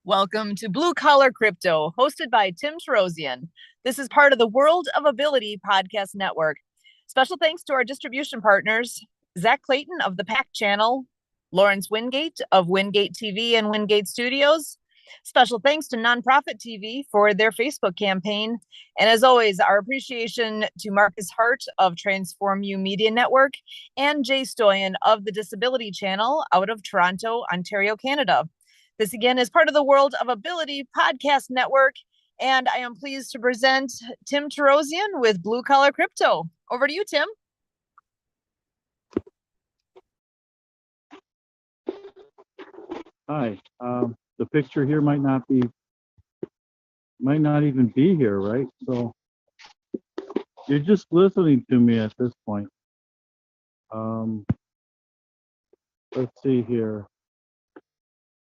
Welcome to Blue Collar Crypto, hosted by Tim Tarosian. This is part of the World of Ability podcast network. Special thanks to our distribution partners, Zach Clayton of the PAC channel, Lawrence Wingate of Wingate TV and Wingate Studios. Special thanks to Nonprofit TV for their Facebook campaign. And as always, our appreciation to Marcus Hart of Transform You Media Network and Jay Stoyan of the Disability Channel out of Toronto, Ontario, Canada. This again is part of the World of Ability podcast network, and I am pleased to present Tim Tarosian with Blue Collar Crypto. Over to you, Tim. Hi. The picture here might not even be here, right? So you're just listening to me at this point. Let's see here.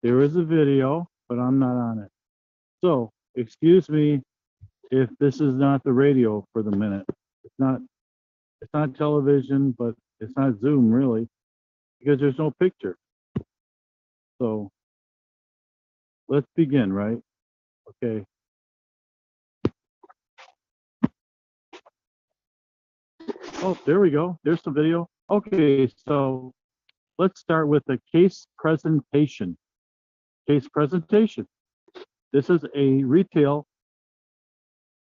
There is a video, but I'm not on it. So excuse me if this is not the radio for the minute. It's not television, but it's not Zoom really, because there's no picture. So let's begin, right? Okay. Oh, there we go. There's the video. Okay, so let's start with a case presentation. Case presentation. This is a retail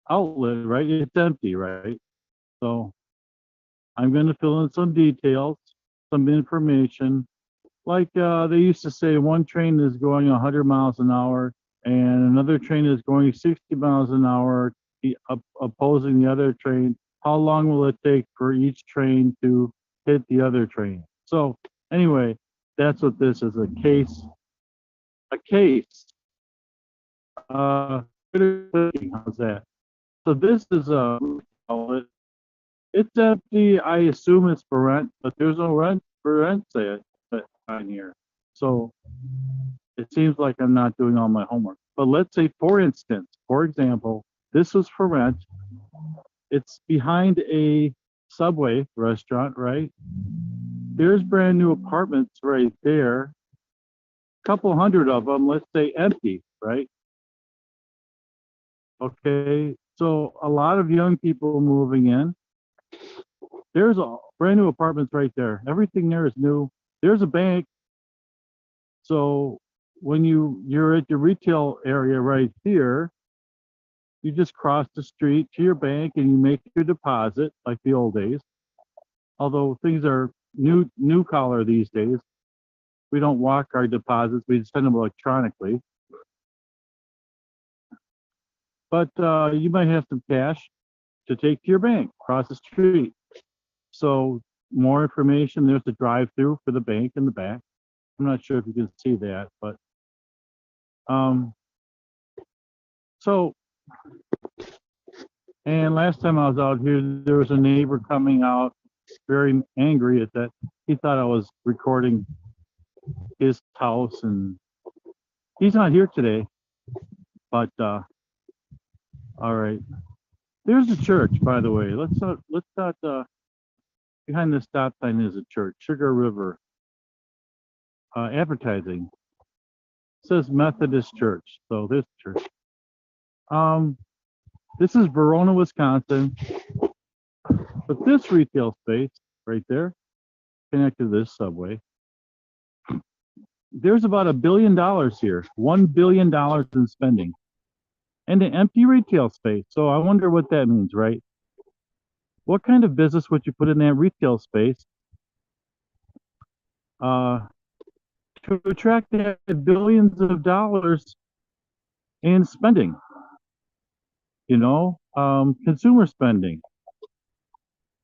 outlet, right? It's empty, right? So I'm going to fill in some details, some information. Like they used to say, one train is going 100 miles an hour and another train is going 60 miles an hour, opposing the other train. How long will it take for each train to hit the other train? So anyway, that's what this is, a case. A case. How's that? So this is a outlet. It's empty. I assume it's for rent, but there's no rent sign here. So it seems like I'm not doing all my homework. But let's say, for example, this was for rent. It's behind a Subway restaurant, right? There's brand new apartments right there. Couple hundred of them, let's say empty, right? Okay, so a lot of young people moving in. There's a brand new apartments right there. Everything there is new. There's a bank. So when you're at your retail area right here, you just cross the street to your bank and you make your deposit like the old days. Although things are new collar these days. We don't walk our deposits, we send them electronically. But you might have some cash to take to your bank across the street. So more information, there's the drive-through for the bank in the back. I'm not sure if you can see that, but and last time I was out here, there was a neighbor coming out very angry at that. He thought I was recording his house, and he's not here today, but all right. There's a church, by the way. Let's not behind the stop sign is a church, Sugar River. Advertising. It says Methodist Church. So this church. This is Verona, Wisconsin. But this retail space right there, connected to this Subway, there's about $1 billion here. $1 billion in spending. And an empty retail space. So I wonder what that means, right? What kind of business would you put in that retail space to attract that billions of dollars in spending? You know, consumer spending.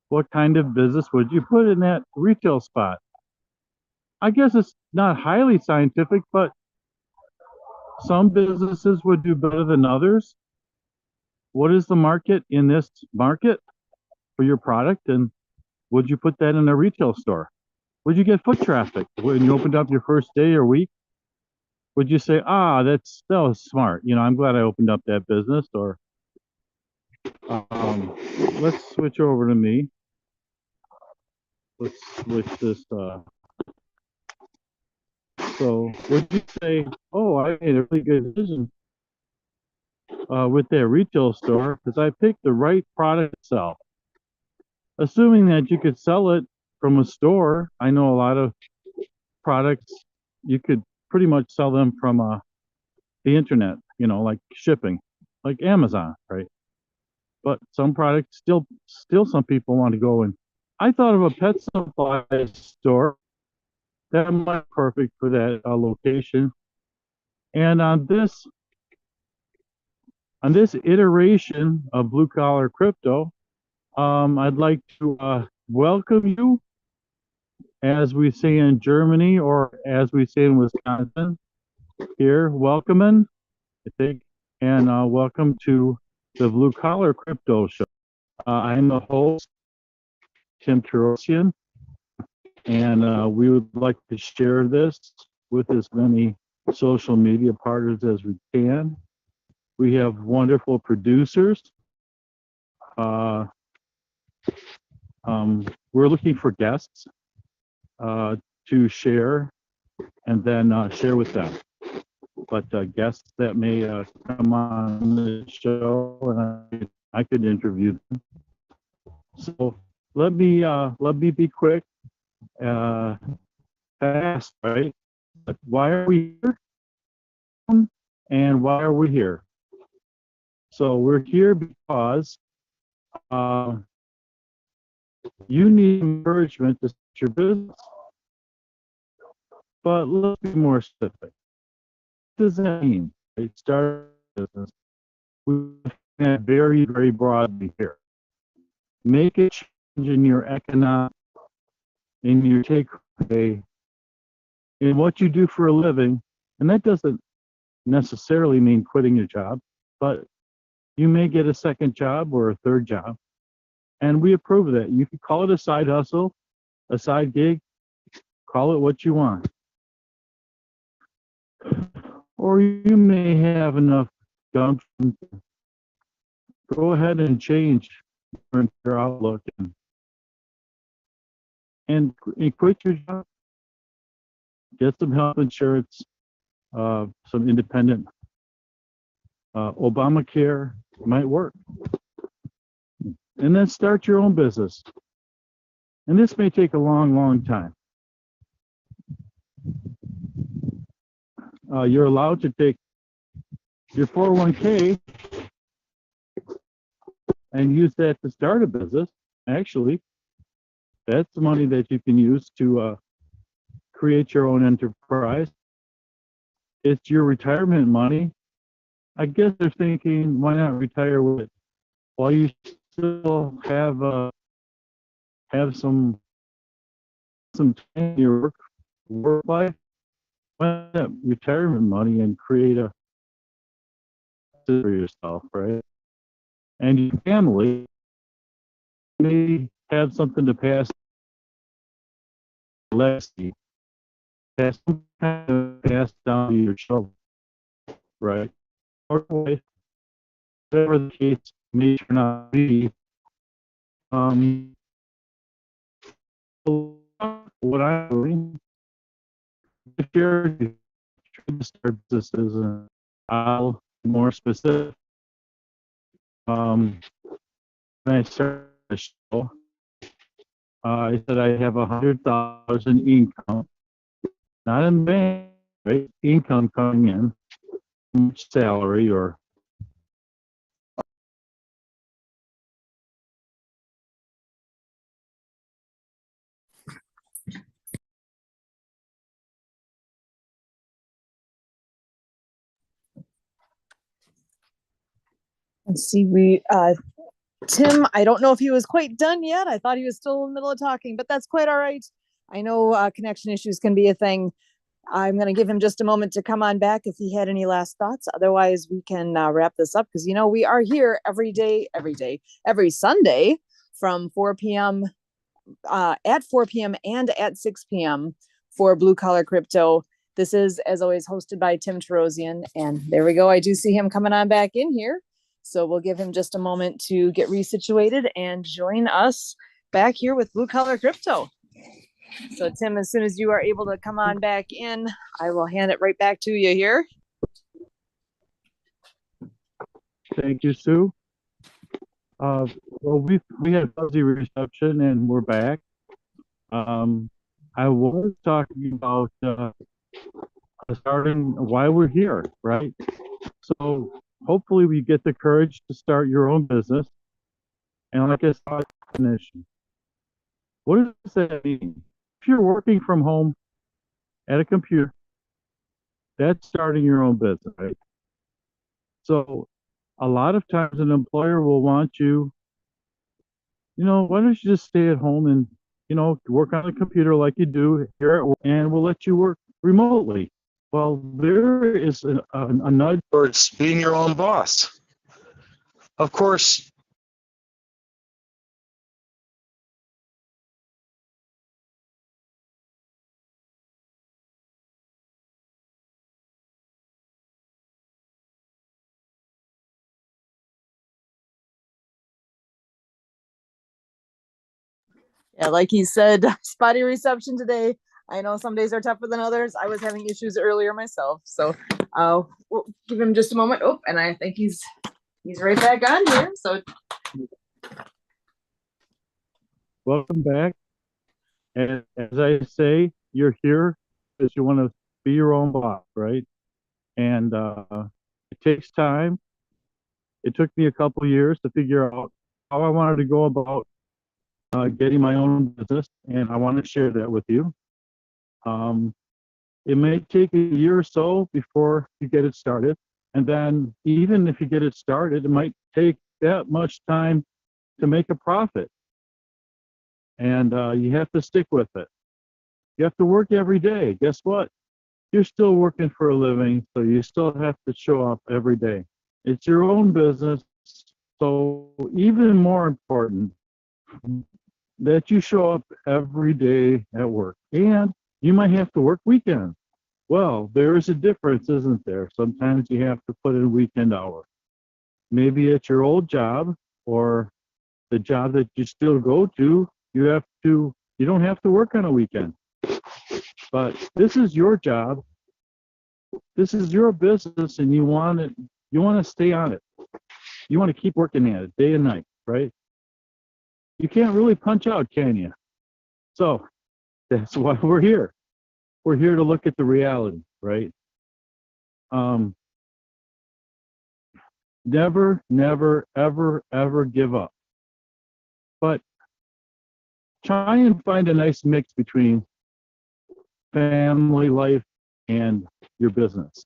What kind of business would you put in that retail spot? I guess it's not highly scientific, but some businesses would do better than others. What is the market in this market for your product? And would you put that in a retail store? Would you get foot traffic when you opened up your first day or week? Would you say, that was smart. You know, I'm glad I opened up that business. Or let's switch over to me. Let's switch this. So would you say, oh, I made a really good decision with that retail store because I picked the right product to sell? Assuming that you could sell it from a store, I know a lot of products you could pretty much sell them from the internet, like shipping, like Amazon, right? But some products still some people want to go in. I thought of a pet supply store that might be perfect for that location. And on this iteration of Blue Collar Crypto, I'd like to welcome you, as we say in Germany or as we say in Wisconsin, here, welcome, I think, and welcome to the Blue Collar Crypto Show. I'm the host, Tim Terosian, and we would like to share this with as many social media partners as we can. We have wonderful producers. We're looking for guests to share and then share with them. But guests that may come on the show and I could interview them. So let me be quick, fast, right? But why are we here? And why are we here? So we're here because you need encouragement to start your business. But let's be more specific. What does that mean? Right? Start a business. We that very, very broadly here. Make a change in your economic, in your take pay, in what you do for a living. And that doesn't necessarily mean quitting your job, but you may get a second job or a third job. And we approve of that. You can call it a side hustle, a side gig, call it what you want. Or you may have enough gumption to go ahead and change your outlook and quit your job. Get some health insurance, some independent Obamacare might work. And then start your own business. And this may take a long, long time. You're allowed to take your 401k and use that to start a business. Actually, that's the money that you can use to create your own enterprise. It's your retirement money. I guess they're thinking, why not retire with it while you still have some time in your work life? Why not retirement money and create a for yourself, right? And your family may have something to pass legacy, pass down to your children, right? Or whatever the case may turn out to be. What I'm doing, if you're trying to start businesses, I'll be more specific. When I started the show, I said I have $100 in income, not in the bank, right? Income coming in, salary or Let's see, Tim, I don't know if he was quite done yet. I thought he was still in the middle of talking, but that's quite all right. I know connection issues can be a thing. I'm going to give him just a moment to come on back if he had any last thoughts. Otherwise, we can wrap this up because, we are here every Sunday from 4 p.m. At 4 p.m. and at 6 p.m. for Blue Collar Crypto. This is, as always, hosted by Tim Terosian. And there we go. I do see him coming on back in here. So we'll give him just a moment to get resituated and join us back here with Blue Collar Crypto. So Tim, as soon as you are able to come on back in, I will hand it right back to you here. Thank you, Sue. Well, we had fuzzy reception and we're back. I was talking about starting why we're here, right? So hopefully we get the courage to start your own business. And like I saw definition, what does that mean? If you're working from home at a computer, that's starting your own business, right? So a lot of times an employer will want you, why don't you just stay at home and, work on the computer like you do here at work, and we'll let you work remotely. Well, there is a nudge towards being your own boss. Of course, Yeah, like he said, spotty reception today. I know some days are tougher than others. I was having issues earlier myself, so we'll give him just a moment. Oh, and I think he's right back on here. So welcome back. And as I say, you're here because you want to be your own boss, right? And it takes time. It took me a couple of years to figure out how I wanted to go about getting my own business, and I want to share that with you. It may take a year or so before you get it started. And then even if you get it started, it might take that much time to make a profit. And you have to stick with it. You have to work every day. Guess what? You're still working for a living, so you still have to show up every day. It's your own business, so even more important that you show up every day at work. And you might have to work weekends. Well, there is a difference, isn't there? Sometimes you have to put in weekend hours. Maybe at your old job or the job that you still go to, you don't have to work on a weekend. But this is your job. This is your business, and you want to stay on it. You want to keep working at it day and night, right? You can't really punch out, can you? So that's why we're here. We're here to look at the reality, right? Never, never, ever, ever give up. But try and find a nice mix between family life and your business,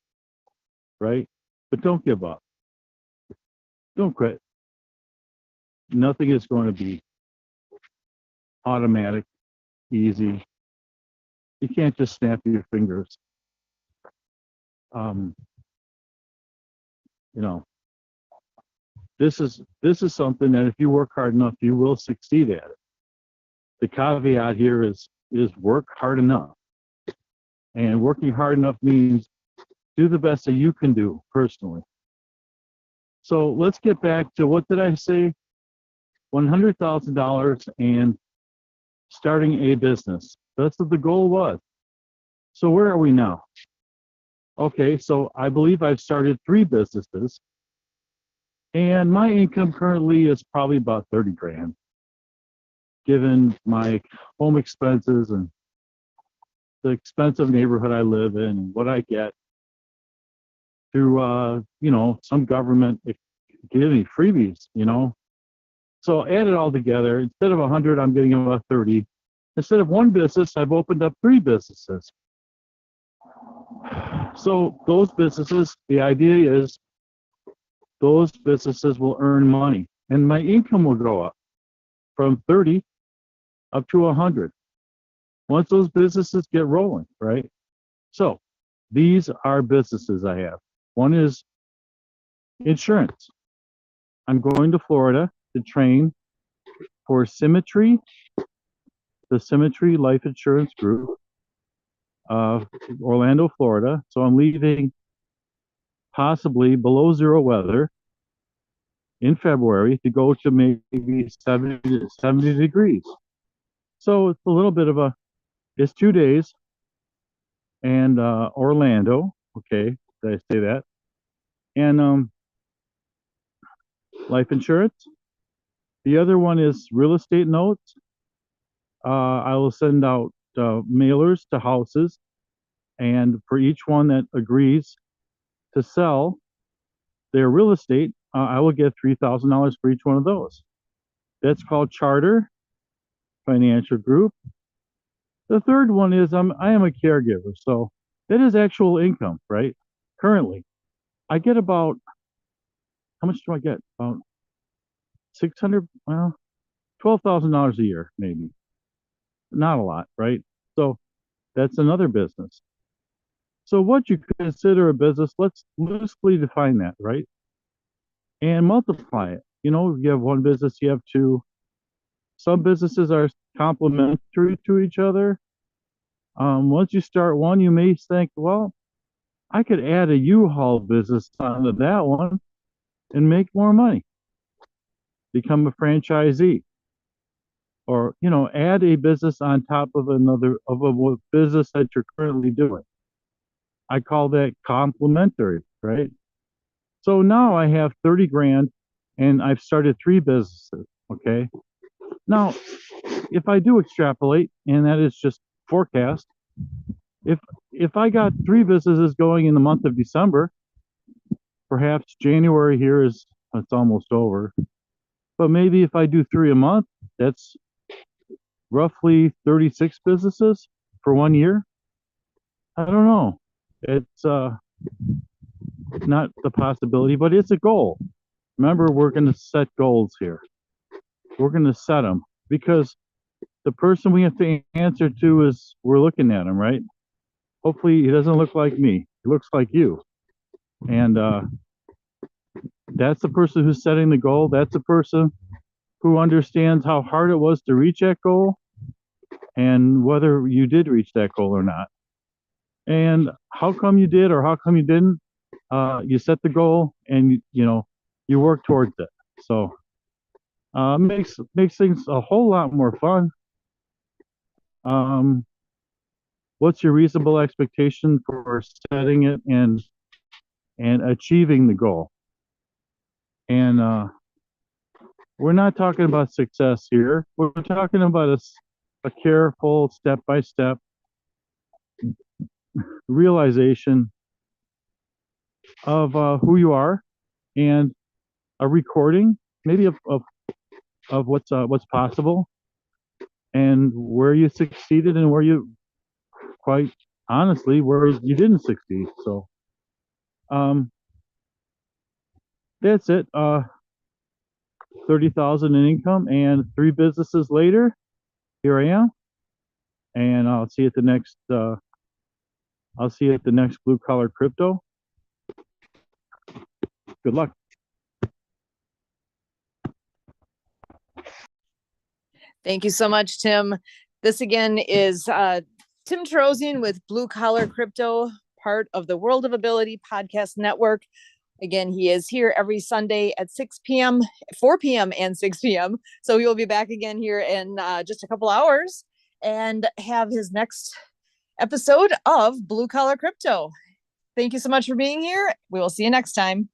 right? But don't give up. Don't quit. Nothing is going to be automatic, easy. You can't just snap your fingers. This is something that if you work hard enough, you will succeed at it. The caveat here is work hard enough. And working hard enough means do the best that you can do personally. So let's get back to, what did I say? $100,000 and starting a business. That's what the goal was. So where are we now? Okay, so I believe I've started 3 businesses, and my income currently is probably about 30 grand, given my home expenses and the expensive neighborhood I live in and what I get through, some government giving me freebies, So add it all together. Instead of 100, I'm getting about 30. Instead of 1 business, I've opened up 3 businesses. So those businesses, the idea is those businesses will earn money, and my income will go up from 30 up to 100 once those businesses get rolling, right? So these are businesses I have. One is insurance. I'm going to Florida to train for Symmetry, the Symmetry Life Insurance Group, Orlando, Florida. So I'm leaving possibly below 0 weather in February to go to maybe 70 degrees. So it's a little bit of a It's 2 days. And Orlando. Okay, did I say that? And life insurance. The other one is real estate notes. I will send out mailers to houses, and for each one that agrees to sell their real estate, I will get $3,000 for each one of those. That's called Charter Financial Group. The third one is I am a caregiver, so that is actual income, right? Currently, I get about, how much do I get? About 600, well, $12,000 a year, maybe. Not a lot, right? So that's another business. So what you consider a business, let's loosely define that, right? And multiply it. You know, you have one business, you have two. Some businesses are complementary to each other. Once you start one, you may think, well, I could add a U-Haul business onto that one and make more money. Become a franchisee. Or, you know, add a business on top of another of a business that you're currently doing. I call that complementary, right? So now I have 30 grand and I've started 3 businesses. Okay. Now, if I do extrapolate, and that is just forecast, if I got 3 businesses going in the month of December, perhaps January here it's almost over. But maybe if I do 3 a month, that's roughly 36 businesses for 1 year. I don't know. It's not the possibility, but it's a goal. Remember, we're going to set goals here. We're going to set them because the person we have to answer to is we're looking at him, right? Hopefully he doesn't look like me. He looks like you. And that's the person who's setting the goal. That's the person who understands how hard it was to reach that goal and whether you did reach that goal or not. And how come you did or how come you didn't? You set the goal and you work towards it. So makes things a whole lot more fun. What's your reasonable expectation for setting it and achieving the goal? And we're not talking about success here. We're talking about a careful step-by-step realization of who you are and a recording maybe of what's possible and where you succeeded and where you, quite honestly, where you didn't succeed. So that's it. 30,000 in income and 3 businesses later, here I am, and I'll see you at the next Blue Collar Crypto. Good luck. Thank you so much, Tim. This again is Tim Tarosian with Blue Collar Crypto, part of the World of Ability podcast network. Again, he is here every Sunday at 6 p.m., 4 p.m. and 6 p.m. So he will be back again here in just a couple hours and have his next episode of Blue Collar Crypto. Thank you so much for being here. We will see you next time.